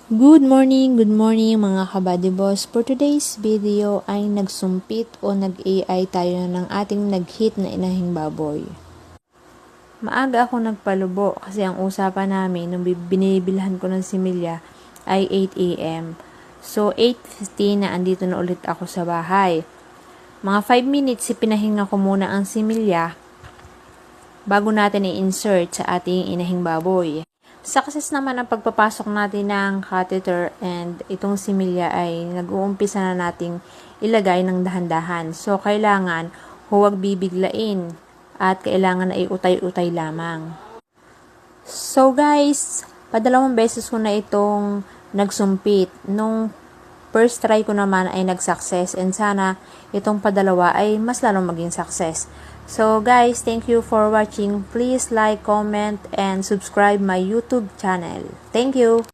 Good morning mga kabady boss. For today's video ay nagsumpit o nag-AI tayo ng ating nag-hit na inahing baboy. Maaga ako nagpalubo kasi ang usapan namin nung binibilhan ko ng similya ay 8 a.m. So 8:15 na andito na ulit ako sa bahay. Mga 5 minutes pinahinga ko muna ang similya bago natin i-insert sa ating inahing baboy. Success naman ang pagpapasok natin ng catheter and itong similya ay nag-uumpisa na nating ilagay ng dahan-dahan. So, kailangan huwag bibiglain at kailangan na iutay-utay lamang. So, guys, padalawang beses ko na itong nagsumpit. Nung first try ko naman ay nag-success and sana itong padalawa ay mas lalong maging success. So guys, thank you for watching. Please like, comment, and subscribe my YouTube channel. Thank you!